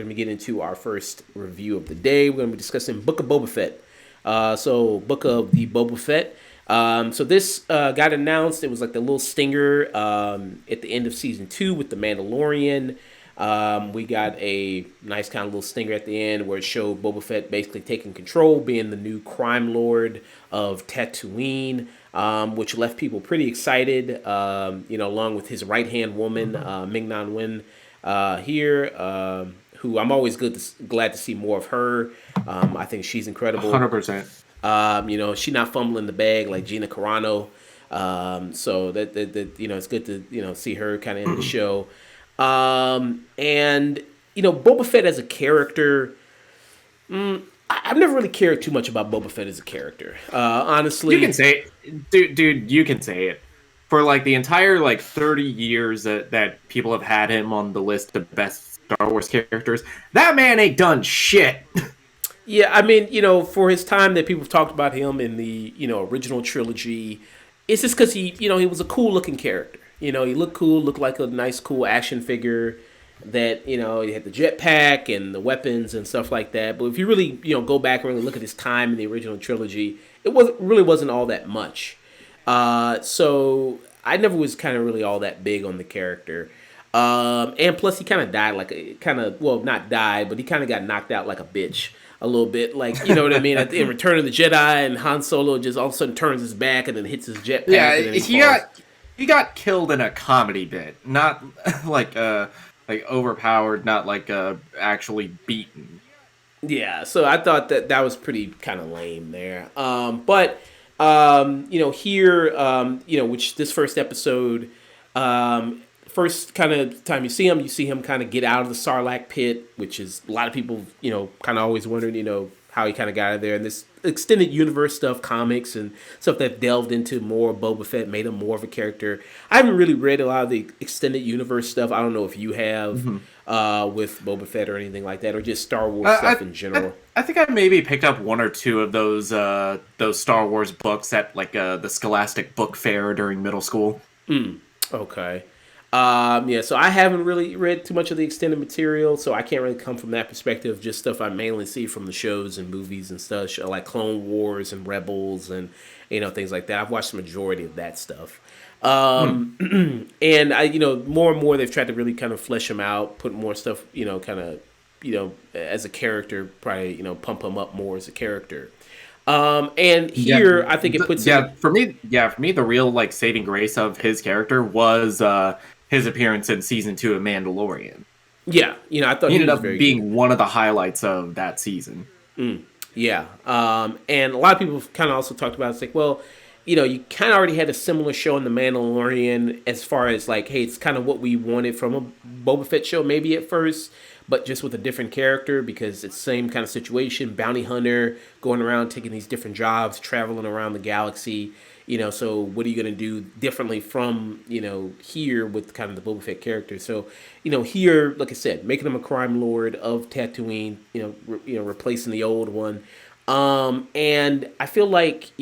going to be getting into our first review of the day. We're going to be discussing Book of Boba Fett. So Book of the Boba Fett. So this got announced. It was like the little stinger at the end of season 2 with the Mandalorian. We got a nice kind of little stinger at the end where it showed Boba Fett basically taking control, being the new crime lord of Tatooine, which left people pretty excited. Along with his right hand woman, Ming-Na Wen, here. Who I'm always glad to see more of her. I think she's incredible. 100%. She's not fumbling the bag like Gina Carano. So that it's good to see her kind of in the show. And Boba Fett as a character, I've never really cared too much about Boba Fett as a character. Honestly, you can say it, dude. You can say it. For like the entire 30 years that people have had him on the list of best Star Wars characters, that man ain't done shit. Yeah, I mean, for his time that people have talked about him in the original trilogy, it's just because he was a cool looking character. He looked cool, looked like a nice, cool action figure that, he had the jetpack and the weapons and stuff like that. But if you really, go back and really look at his time in the original trilogy, it wasn't all that much. So I never was kind of really all that big on the character. And plus he kind of died not died, but he kind of got knocked out like a bitch a little bit. Like, you know what I mean? In Return of the Jedi, and Han Solo just all of a sudden turns his back and then hits his jetpack. Yeah, and then he got killed in a comedy bit, not like overpowered, not actually beaten. Yeah, so I thought that was pretty kind of lame there. But here, which this first episode, first kind of time you see him kind of get out of the Sarlacc pit, which is a lot of people, kind of always wondering, how he kind of got out of there. And this extended universe stuff, comics and stuff that delved into more Boba Fett, made him more of a character. I haven't really read a lot of the extended universe stuff. I don't know if you have with Boba Fett or anything like that, or just Star Wars stuff in general. I think I maybe picked up one or two of those Star Wars books at the Scholastic Book Fair during middle school. Okay. So I haven't really read too much of the extended material, so I can't really come from that perspective. Just stuff I mainly see from the shows and movies and stuff, like Clone Wars and Rebels and things like that. I've watched the majority of that stuff. And I, more and more they've tried to really kind of flesh him out, put more stuff, as a character, probably pump him up more as a character. And here I think it puts for me the real saving grace of his character was his appearance in season 2 of Mandalorian. Yeah, I thought he ended up being good. One of the highlights of that season. Yeah, and a lot of people have kind of also talked about it's like, well, you kind of already had a similar show in the Mandalorian as far as hey, it's kind of what we wanted from a Boba Fett show maybe at first, but just with a different character because it's the same kind of situation, bounty hunter, going around taking these different jobs, traveling around the galaxy. So what are you going to do differently from, here with kind of the Boba Fett character? So, here, like I said, making him a crime lord of Tatooine, replacing the old one. And I feel like,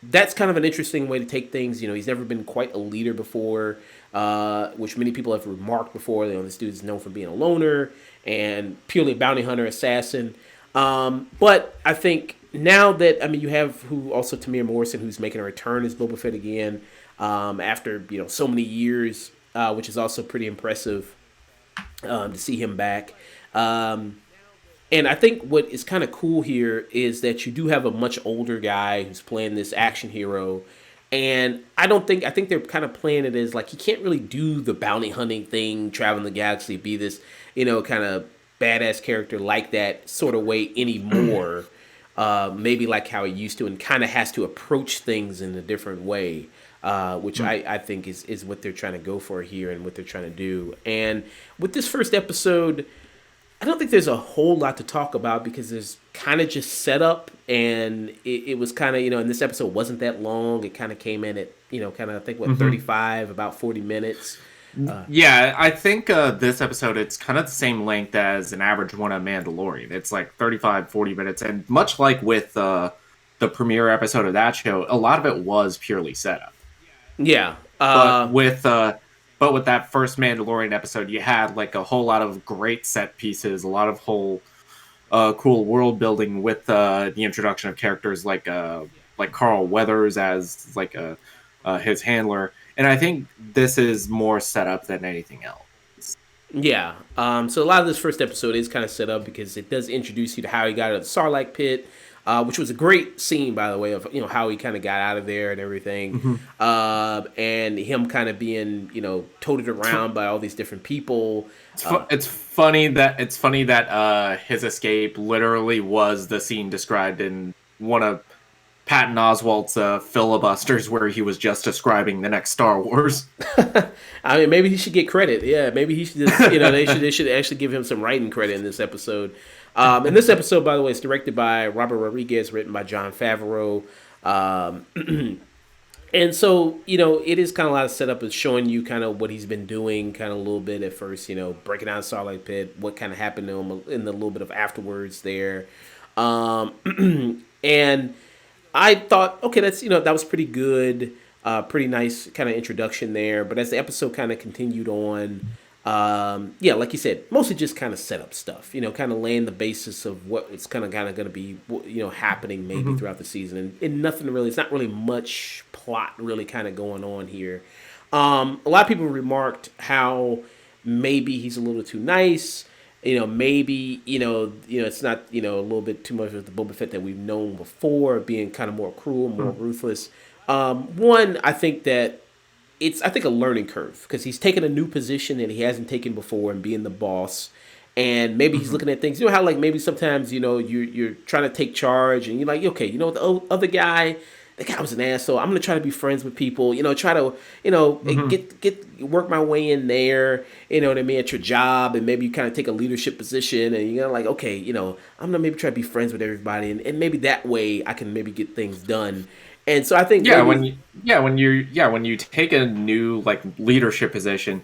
that's kind of an interesting way to take things. He's never been quite a leader before, which many people have remarked before. This dude is known for being a loner and purely a bounty hunter, assassin. But I think now that, you have Tamir Morrison, who's making a return as Boba Fett again, after, so many years, which is also pretty impressive, to see him back. And I think what is kind of cool here is that you do have a much older guy who's playing this action hero. And I think they're kind of playing it as he can't really do the bounty hunting thing, traveling the galaxy, be this, kind of badass character like that sort of way anymore. Maybe like how he used to, and kind of has to approach things in a different way, which I think is what they're trying to go for here and what they're trying to do. And with this first episode, I don't think there's a whole lot to talk about because there's kind of just setup, and it was kind of, and this episode wasn't that long. It kind of came in at, I think 35, about 40 minutes. Yeah, I think this episode, it's kind of the same length as an average one of Mandalorian. It's 35, 40 minutes, and much like with the premiere episode of that show, a lot of it was purely setup. Yeah. But But with that first Mandalorian episode, you had like a whole lot of great set pieces, a lot of whole cool world building with the introduction of characters like Carl Weathers as like a his handler, and I think this is more set up than anything else. Yeah. So a lot of this first episode is kind of set up because it does introduce you to how he got out of the Sarlacc pit, which was a great scene, by the way, of how he kind of got out of there and everything, Mm-hmm. and him kind of being toted around by all these different people. It's funny that his escape literally was the scene described in one of Patton Oswalt's filibusters, where he was just describing the next Star Wars. I mean, maybe he should get credit. Yeah, maybe he should just they should actually give him some writing credit in this episode. And this episode, by the way, is directed by Robert Rodriguez, written by John Favreau. And so, it is kind of a lot of setup of showing you kind of what he's been doing, kind of a little bit at first, breaking down Starlight Pit, what kind of happened to him in the little bit of afterwards there. And I thought, okay, that was pretty good, pretty nice kind of introduction there. But as the episode kind of continued on, yeah, like you said, mostly just kind of set up stuff, kind of laying the basis of what it's kind of going to be, happening maybe Mm-hmm. throughout the season, and nothing really, it's not really much plot really kind of going on here. A lot of people remarked how maybe he's a little too nice. Maybe it's not a little bit too much of the Boba Fett that we've known before, being kind of more cruel, more ruthless. One, I think that it's a learning curve because he's taken a new position that he hasn't taken before and being the boss. And maybe he's Mm-hmm. looking at things. You know how like maybe sometimes you're trying to take charge and you're like, okay, other guy, the guy was an asshole. I'm gonna try to be friends with people. Try to Mm-hmm. get work my way in there. You know what I mean, at your job, and maybe you kind of take a leadership position, and you're like, okay, I'm gonna maybe try to be friends with everybody, and maybe that way I can maybe get things done. And so I think Yeah, maybe when you take a new like leadership position,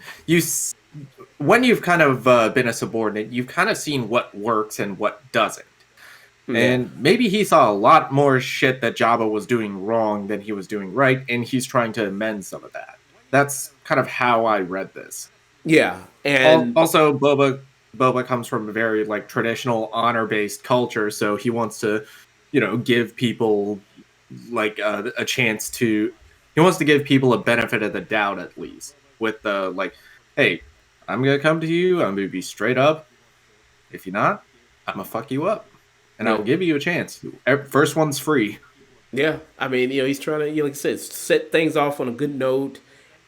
when you've kind of been a subordinate, you've kind of seen what works and what doesn't. yeah. And maybe he saw a lot more shit that Jabba was doing wrong than he was doing right, and he's trying to amend some of that. That's kind of how I read this. Yeah, and Also, Boba comes from a very like traditional honor based culture, so he wants to, give people like a chance to. He wants to give people a benefit of the doubt at least, with the like, hey, I'm gonna come to you. I'm gonna be straight up. If you're not, I'm gonna fuck you up, and yeah, I'll give you a chance. First one's free. yeah. I mean, he's trying to, like I said, set things off on a good note,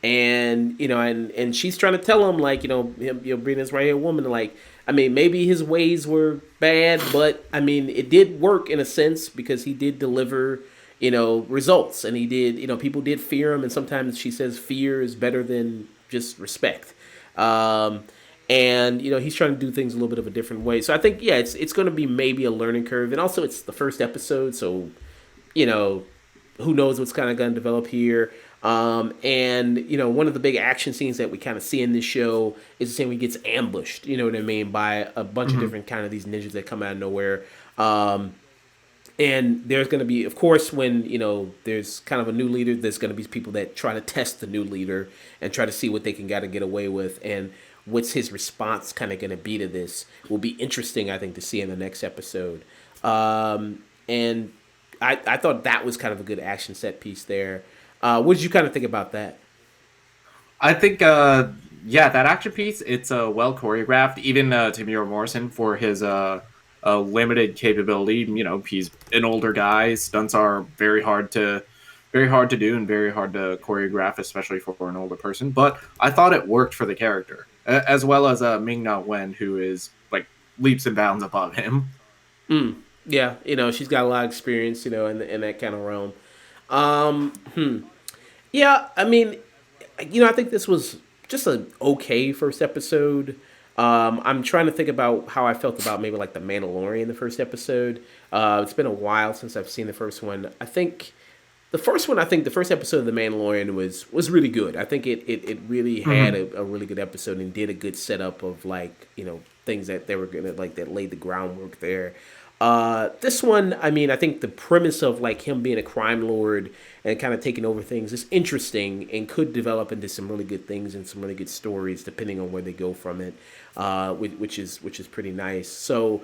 and and she's trying to tell him like, him, being this right here woman, like, I mean, maybe his ways were bad, but I mean, it did work in a sense because he did deliver, results, and he did, people did fear him, and sometimes she says fear is better than just respect. Um, and he's trying to do things a little bit of a different way. So I think yeah, it's going to be maybe a learning curve, and also it's the first episode, so you know, who knows what's kind of going to develop here. And one of the big action scenes that we kind of see in this show is the scene where he gets ambushed. You know what I mean, by a bunch of Mm-hmm. different kind of these ninjas that come out of nowhere. And there's going to be, of course, when there's kind of a new leader, there's going to be people that try to test the new leader and try to see what they can got to get away with, and what's his response kind of going to be to this will be interesting, I think, to see in the next episode. And I thought that was kind of a good action set piece there. What did you kind of think about that? I think, yeah, that action piece, it's well choreographed. Even Tamir Morrison, for his limited capability, he's an older guy. Stunts are very hard to do and very hard to choreograph, especially for an older person. But I thought it worked for the character, as well as Ming Na Wen, who is like leaps and bounds above him. Yeah, she's got a lot of experience, in that kind of realm. Yeah, I mean, I think this was just an okay first episode. I'm trying to think about how I felt about maybe like the Mandalorian, the first episode. It's been a while since I've seen the first one. I think the first episode of the Mandalorian was really good. I think it really had Hmm. a really good episode and did a good setup of like things that they were gonna like that laid the groundwork there. This one, I mean, I think the premise of like him being a crime lord and kind of taking over things is interesting and could develop into some really good things and some really good stories depending on where they go from it, which is pretty nice. So,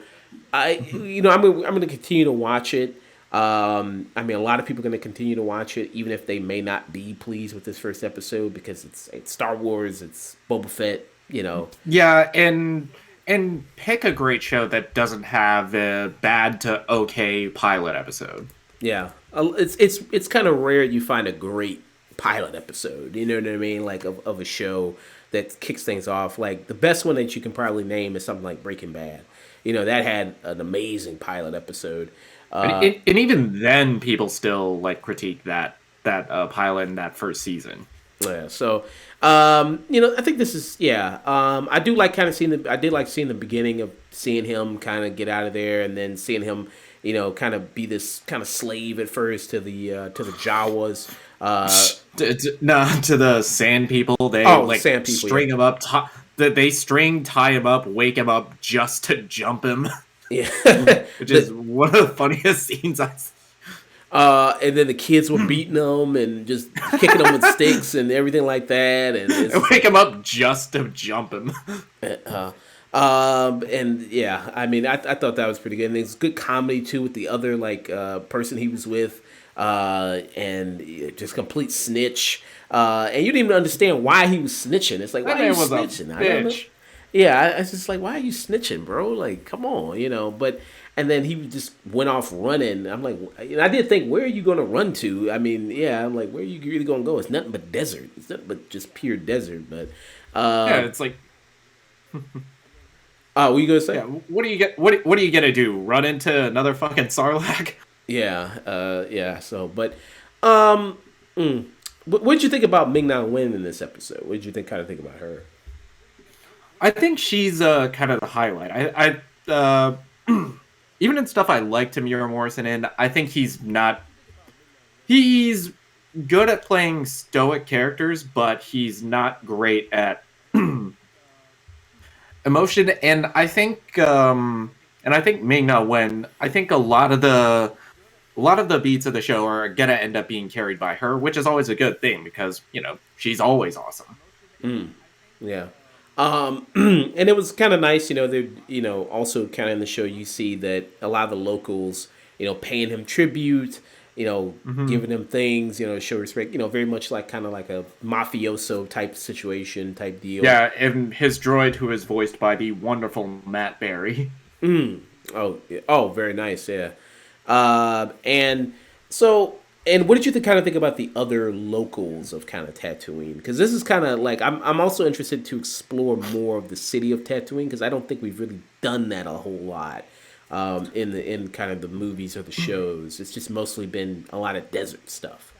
I'm going to continue to watch it. I mean, a lot of people are going to continue to watch it, even if they may not be pleased with this first episode because it's Star Wars, it's Boba Fett, you know. Yeah, and pick a great show that doesn't have a bad to okay pilot episode. Yeah, it's kind of rare you find a great pilot episode. You know what I mean? Like of a show that kicks things off. Like the best one that you can probably name is something like Breaking Bad. You know that had an amazing pilot episode. And even then, people still like critique that pilot in that first season. Yeah. So, I think this is yeah. I do like kind of seeing the. I did like seeing the beginning of seeing him kind of get out of there, and then seeing him, kind of be this kind of slave at first to the Jawas. No, to the sand people, they like Sand people, string him up. They tie him up, wake him up just to jump him, Yeah. which is one of the funniest scenes I. And then the kids were beating them and just kicking them with sticks and everything like that, and Wake him up just to jump him. And yeah, I mean, I thought that was pretty good. And there's good comedy too with the other like person he was with, and just complete snitch. And you didn't even understand why he was snitching. It's like, why That are you man was a snitching? I don't know. bitch. Yeah, I was just like, why are you snitching, bro? Like, come on. But and then he just went off running. I'm like, and I did think, where are you going to run to? I mean, yeah, I'm like, where are you really going to go? It's nothing but desert. It's nothing but just pure desert. But Yeah, it's like, what are you gonna say? yeah. What do you get? What are you gonna do? Run into another fucking Sarlacc? Yeah, yeah. So, but, um, what did you think about Ming Na Wen in this episode? What did you kind of think about her? I think she's kind of the highlight. Even in stuff I like Tamira Morrison in, I think he's not. He's good at playing stoic characters, but he's not great at emotion. And I think Ming Na Wen. I think a lot of the beats of the show are gonna end up being carried by her, which is always a good thing because she's always awesome. Yeah. And it was kind of nice, they, also kind of in the show, you see that a lot of the locals, paying him tribute, giving him things, show respect, very much like kind of like a mafioso type situation type deal. Yeah, and his droid, who is voiced by the wonderful Matt Berry. Oh, yeah. Oh, very nice. Yeah. And so, and what did you kind of think about the other locals of kind of Tatooine? Because this is kind of like I'm also interested to explore more of the city of Tatooine because I don't think we've really done that a whole lot in kind of the movies or the shows. It's just mostly been a lot of desert stuff.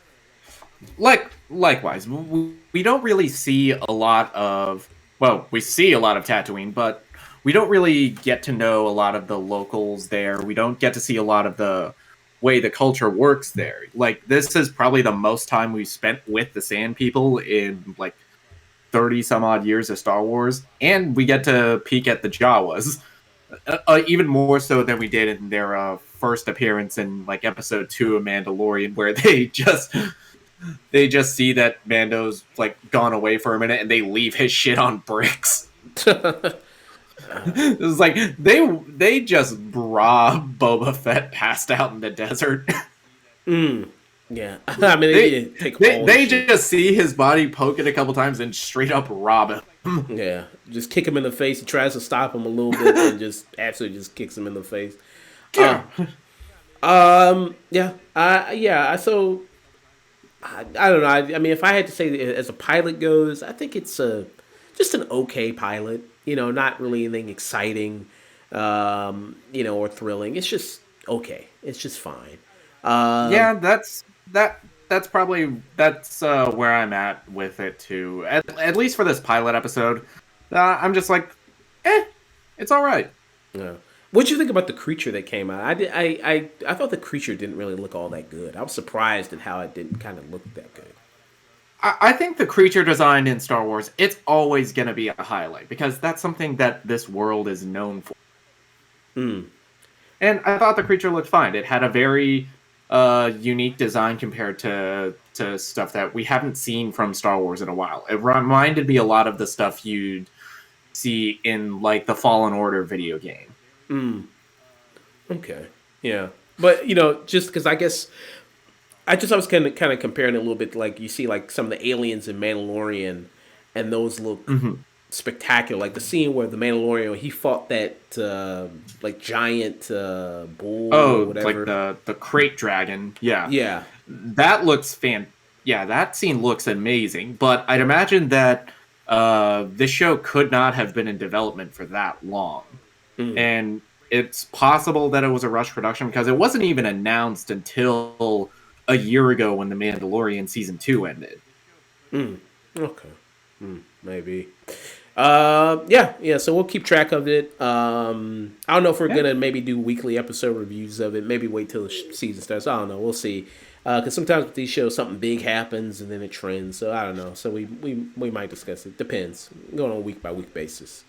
Likewise, we don't really see a lot of. Well, we see a lot of Tatooine, but we don't really get to know a lot of the locals there. We don't get to see a lot of the way the culture works there. Like, this is probably the most time we've spent with the Sand People in like 30 some odd years of Star Wars, and we get to peek at the Jawas, even more so than we did in their first appearance in like episode 2 of Mandalorian, where they just see that Mando's like gone away for a minute and they leave his shit on bricks. It was like they just robbed Boba Fett passed out in the desert. Yeah, I mean they just see his body poke it a couple times and straight up rob him. Yeah, just kick him in the face. He tries to stop him a little bit and just absolutely just kicks him in the face. Yeah. Yeah. So I don't know. I mean, if I had to say as a pilot goes, I think it's just an okay pilot. Not really anything exciting, or thrilling. It's just okay. It's just fine. Yeah, that's probably where I'm at with it too. At least for this pilot episode, I'm just like, it's all right. Yeah. What'd you think about the creature that came out? I thought the creature didn't really look all that good. I was surprised at how it didn't kind of look that good. I think the creature design in Star Wars, it's always going to be a highlight because that's something that this world is known for. And I thought the creature looked fine. It had a very unique design compared to stuff that we haven't seen from Star Wars in a while. It reminded me a lot of the stuff you'd see in like the Fallen Order video game. Okay. Yeah. But just because I was kind of comparing it a little bit, like you see like some of the aliens in Mandalorian, and those look Hmm. spectacular. Like the scene where the Mandalorian he fought that like giant bull or Oh, like whatever. the crate dragon. Yeah. Yeah. That looks fan. Yeah, that scene looks amazing. But I'd imagine that this show could not have been in development for that long, and it's possible that it was a rush production because it wasn't even announced until a year ago when The Mandalorian season 2 ended. Okay. Maybe. Yeah, yeah. So we'll keep track of it. I don't know if we're Yeah. gonna maybe do weekly episode reviews of it. Maybe wait till the season starts. I don't know. We'll see. Because sometimes with these shows, something big happens and then it trends. So I don't know. So we might discuss it. Depends. Going on a week by week basis.